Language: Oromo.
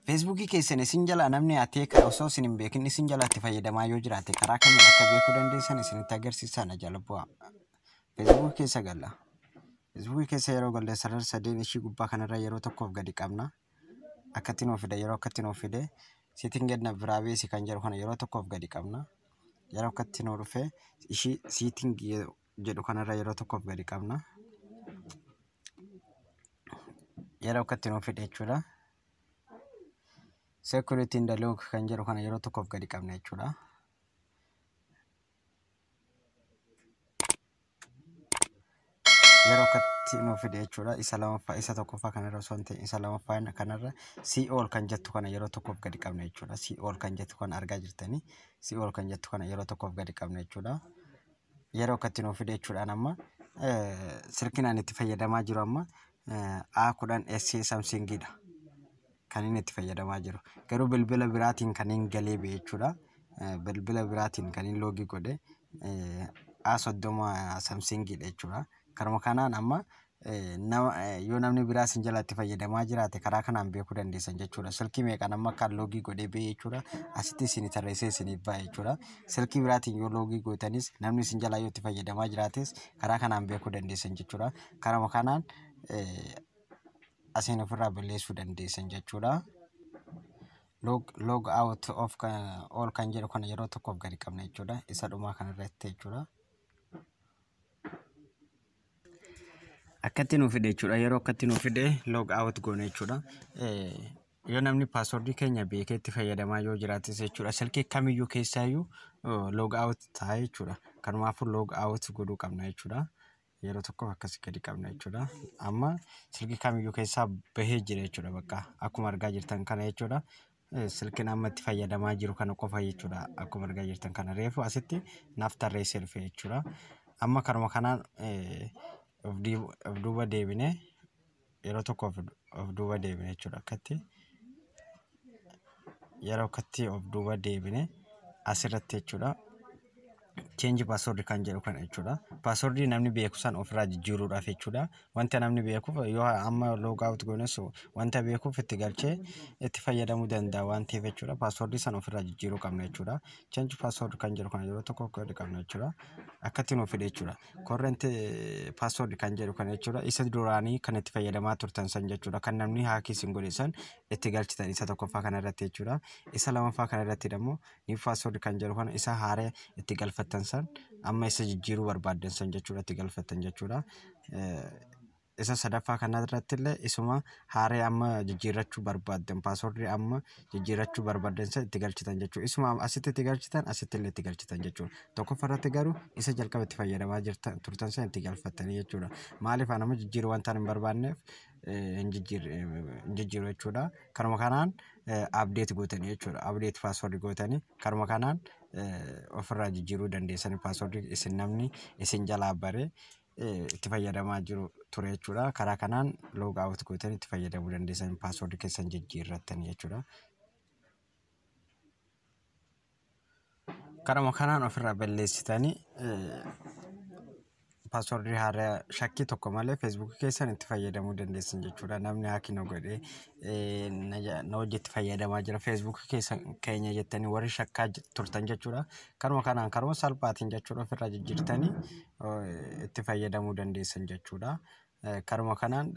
Facebook keessan isin jala namni atee osoo isin hin beekin isin jalatti fayyadamaa yoo jiraate karaa kamiin akka beekuu dandeessan isinitti agarsiisan jala bu'aa. Facebook keessa galla. Facebook keessa yeroo galle sarara sadeen ishii gubbaa kanarra yeroo tokkoof gadi qabna. Akkatti nuuf fide yeroo akkatti nuuf fide setting and privacy kan jedhu kana yeroo tokkoof gadi qabna. Yeroo akkatti nuuf dhufe ishii setting jedhu kanarra yeroo tokkoof gadi qabna. Yeroo akkatti nuuf fide jechuudha. Security in the log kan jedhu kana yeroo tokkoof gadi qabna jechuudha. Yeroo akkatti nuuf fide jechuudha. Isa lamaffaa isa tokkoffaa kanarra osoo hin ta'in isa lamaffaa kanarra see all kan jettu kana yeroo tokkoof gadi qabna jechuudha. See all kan jettu kana argaa jirtanii see all kan jettu kana yeroo tokkoof gadi qabna jechuudha. Yeroo akkatti nuuf fide jechuudha amma silkiin ani itti fayyadamaa jiru amma A10S Samsungidha. Kan inni itti fayyadamaa jiru. Garuu bilbila biraatiin kan hin galee ba'e jechuudha. Bilbila biraatiin kan hin loogii godhe A30 Samsungidha jechuudha. Karuma kanaan amma yoo namni biraa isin jalatti fayyadamaa jiraate karaa kanaan beekuu dandeessan jechuudha. Silkii meeqaan amma kan loogii godhee ba'e jechuudha. Asitti isin tarreessee isiniif ba'a jechuudha. Silkii biraatiin yoo loogii gootanis namni isin jalaa yoo itti fayyadamaa jiraates karaa kanaan beekuu dandeessan jechuudha. Karuma kanaan asin ofirraa balleessuu dandeessan jechuudha. Log out of all kan jedhu kana yeroo tokkoof gadi qabna jechuudha. Isa dhumaa kanarratti jechuudha. Akkatti nuuf fide jechuudha. Yeroo akkatti nuuf fide log out goone jechuudha. Yoo namni password keenya beekee itti fayyadamaa yoo jiraates jechuudha. Silkii kamiyyuu keessaayyuu log out ta'a jechuudha. Kanumaafuu log out godhuu qabna jechuudha. Yeroo tokko akkasii gadi qabna jechuudha. Amma silkii kamiyyuu keessaa bahee jira jechuudha. Bakka akkuma argaa jirtan kana jechuudha. Silkiin amma itti fayyadamaa jiru kana qofa jechuudha. Akkuma argaa jirtan kana reefu asitti naaf tarreessee dhufe jechuudha. Amma karuma kanaan of duuba deebine yeroo tokko of duuba deebine jechuudha. Akkatti yeroo akkatti of duuba deebine asirratti jechuudha. Change password kan jedhu kana jechuudha. Password namni beeku san ofirraa jijjiiruudhaaf jechuudha. Wanta namni beekuuf yoo amma log out goones wanta beekuuf itti galchee itti fayyadamuu danda'a waan ta'eef jechuudha. Password san ofirraa jijjiiruu qabna jechuudha. Change password kan jedhu kana yeroo tokko gadi qabna jechuudha. Akkatti nuuf fide jechuudha. Current password kan jedhu kana jechuudha. Isa duraanii kan itti fayyadamaa turtan san jechuudha. Kan namni haakii isin godhe san itti galchitan isa tokkoffaa kanarratti jechuudha. Isa lamaffaa kanarratti immoo new password kan jedhu kana isa haaree itti galfattan san amma isa jijjiiruu barbaadan san jechuudha itti galfattan jechuudha. Isa sadaffaa kanarratti illee isuma haaree amma jijjiirrachuu barbaadan password amma jijjiirrachuu barbaadan san itti galchitan jechuudha. Isuma asitti itti galchitan asitti illee itti galchitan jechuudha. Tokkoffaarratti garuu isa jalqaba itti fayyadamaa jirtan turtan san itti galfattanii jechuudha. Maaliif nama jijjiiruu wanta hin barbaanneef hin jijjiiru jechuudha. Karuma kanaan update gootanii jechuudha. Update password gootanii karuma kanaan ofirraa jijjiiruu dandeessanii password isin namni isin jalaa bare itti fayyadamaa jiru ture jechuudha. Karaa kanaan log out gootanii itti fayyadamuu dandeessanii password keessan jijjiirrattanii jechuudha. Karuma kanaan ofirraa balleessitanii password haaraa shakkii tokko malee Facebook keessan itti fayyadamuu dandeessan jechuudha. Namni haakii nu godhee na hojjetti fayyadamaa jira Facebook keenya jettanii warri shakkaa turtan jechuudha. Karuma kanaan karuma salphaatiin jechuudha ofirraa jijjiirtanii itti fayyadamuu dandeessan jechuudha. Karuma kanaan